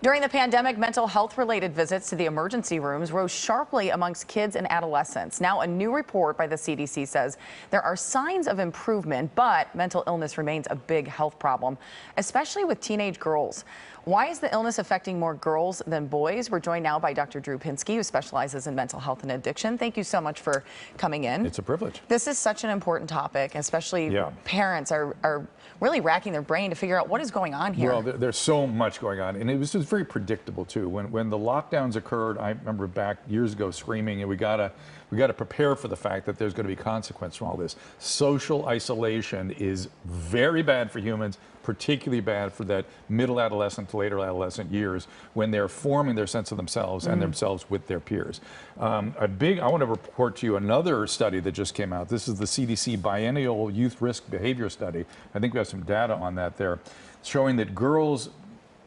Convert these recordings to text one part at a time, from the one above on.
During the pandemic, mental health-related visits to the emergency rooms rose sharply amongst kids and adolescents. Now, a new report by the CDC says there are signs of improvement, but mental illness remains a big health problem, especially with teenage girls. Why is the illness affecting more girls than boys? We're joined now by Dr. Drew Pinsky, who specializes in mental health and addiction. Thank you so much for coming in. It's a privilege. This is such an important topic, especially parents are really racking their brain to figure out what is going on here. Well, there's so much going on, and it was just very predictable too. When the lockdowns occurred, I remember back years ago screaming, and we gotta prepare for the fact that there's going to be consequence from all this. Social isolation is very bad for humans, particularly bad for that middle adolescent to later adolescent years when they're forming their sense of themselves and themselves with their peers. I want to report to you another study that just came out. This is the CDC Biennial Youth Risk Behavior Study. I think we have some data on that there, showing that girls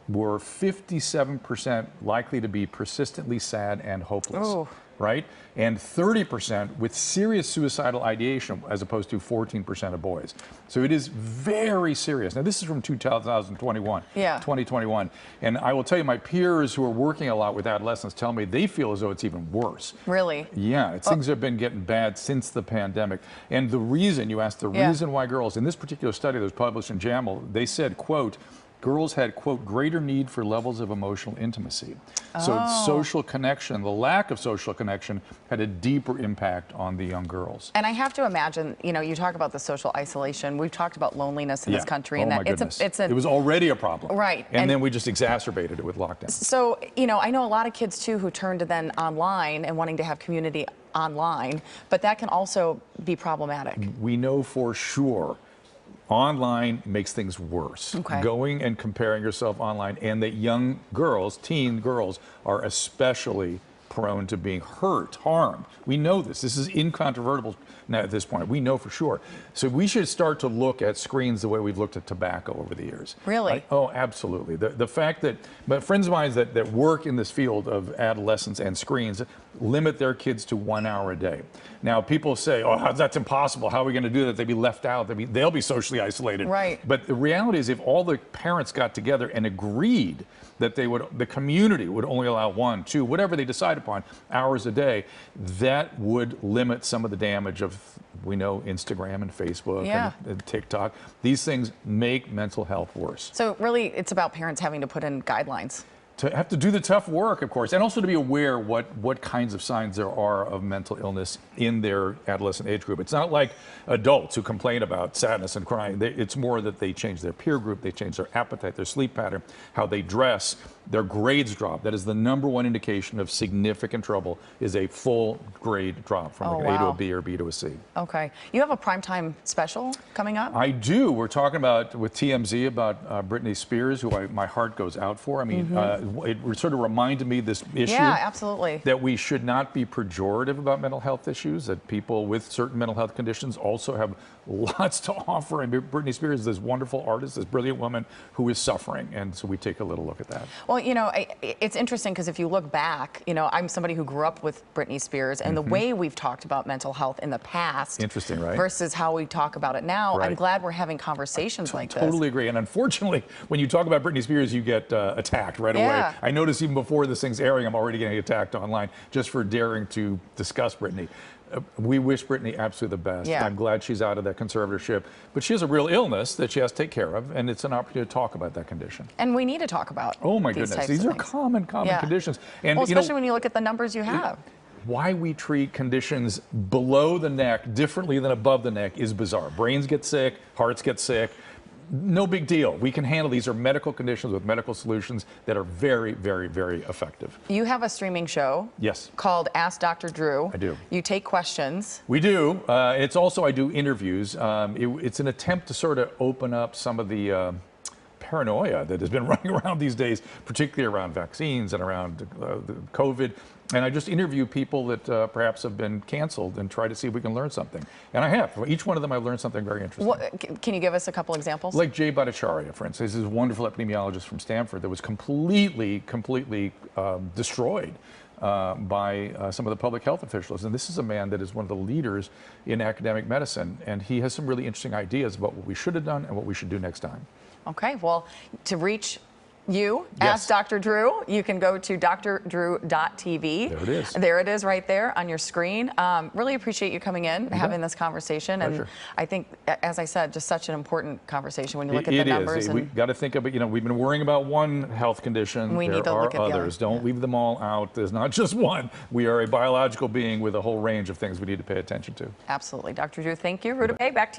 were 57% likely to be persistently sad and hopeless. Oh. Right? And 30% with serious suicidal ideation, as opposed to 14% of boys. So it is very serious. Now, this is from 2021. And I will tell you, my peers who are working a lot with adolescents tell me they feel as though it's even worse. Really? Yeah, things have been getting bad since the pandemic. And the reason, you asked the reason why girls, in this particular study that was published in JAMA, they said, quote, girls had, quote, greater need for levels of emotional intimacy. So social connection, the lack of social connection, had a deeper impact on the young girls. And I have to imagine, you know, you talk about the social isolation. We've talked about loneliness in this country, and that it was already a problem. Right. And then we just exacerbated it with lockdown. So, you know, I know a lot of kids too who turn to then online and wanting to have community online, but that can also be problematic. We know for sure online makes things worse. Okay. Going and comparing yourself online, and that young girls, teen girls, are especially prone to being hurt, harmed. We know this. This is incontrovertible now at this point. We know for sure. So we should start to look at screens the way we've looked at tobacco over the years. Really? Oh, absolutely. The fact that friends of mine that work in this field of adolescence and screens limit their kids to 1 hour a day. Now, people say, oh, that's impossible. How are we going to do that? They'll be left out. They'll be socially isolated. Right. But the reality is, if all the parents got together and agreed that the community would only allow 1, 2, whatever they decide upon, hours a day, that would limit some of the damage of, we know, Instagram and Facebook and TikTok. These things make mental health worse. So really, it's about parents having to put in guidelines. To have to do the tough work, of course, and also to be aware what kinds of signs there are of mental illness in their adolescent age group. It's not like adults who complain about sadness and crying. It's more that they change their peer group, they change their appetite, their sleep pattern, how they dress, their grades drop. That is the #1 indication of significant trouble, is a full grade drop from an A to a B or B to a C. Okay. You have a primetime special coming up? I do. We're talking about, with TMZ, about Britney Spears, who my heart goes out for. I mean, it sort of reminded me this issue. Yeah, absolutely. That we should not be pejorative about mental health issues, that people with certain mental health conditions also have lots to offer. And Britney Spears is this wonderful artist, this brilliant woman who is suffering. And so we take a little look at that. Well, you know, it's interesting because if you look back, you know, I'm somebody who grew up with Britney Spears, and the way we've talked about mental health in the past, interesting, right? Versus how we talk about it now, I'm glad we're having conversations like this. Totally agree. And unfortunately, when you talk about Britney Spears, you get attacked right away. I noticed even before this thing's airing, I'm already getting attacked online just for daring to discuss Britney. We wish Britney absolutely the best. I'm glad she's out of that conservatorship. But she has a real illness that she has to take care of, and it's an opportunity to talk about that condition. And we need to talk about Oh my goodness, these are common conditions. And well, especially when you look at the numbers you have. Why we treat conditions below the neck differently than above the neck is bizarre. Brains get sick, hearts get sick. No big deal. We can handle these. Are medical conditions with medical solutions that are very, very, very effective. You have a streaming show. Yes. Called Ask Dr. Drew. I do. You take questions. We do. It's also, I do interviews. It's an attempt to sort of open up some of the paranoia that has been running around these days, particularly around vaccines and around COVID. And I just interview people that perhaps have been canceled and try to see if we can learn something. And I have. For each one of them, I've learned something very interesting. Can you give us a couple examples? Like Jay Bhattacharya, for instance. This is a wonderful epidemiologist from Stanford that was completely destroyed by some of the public health officials. And this is a man that is one of the leaders in academic medicine. And he has some really interesting ideas about what we should have done and what we should do next time. Okay, well, to reach you, Yes. Ask Dr. Drew, you can go to drdrew.tv. There it is. There it is right there on your screen. Really appreciate you coming in and having this conversation. Pleasure. And I think, as I said, just such an important conversation when you look at It the numbers. is. And We've got to think about, we've been worrying about one health condition. We there need to are look at the other. others. Don't leave them all out. There's not just one. We are a biological being with a whole range of things we need to pay attention to. Absolutely. Dr. Drew, thank you. Ruta Pay, back to you.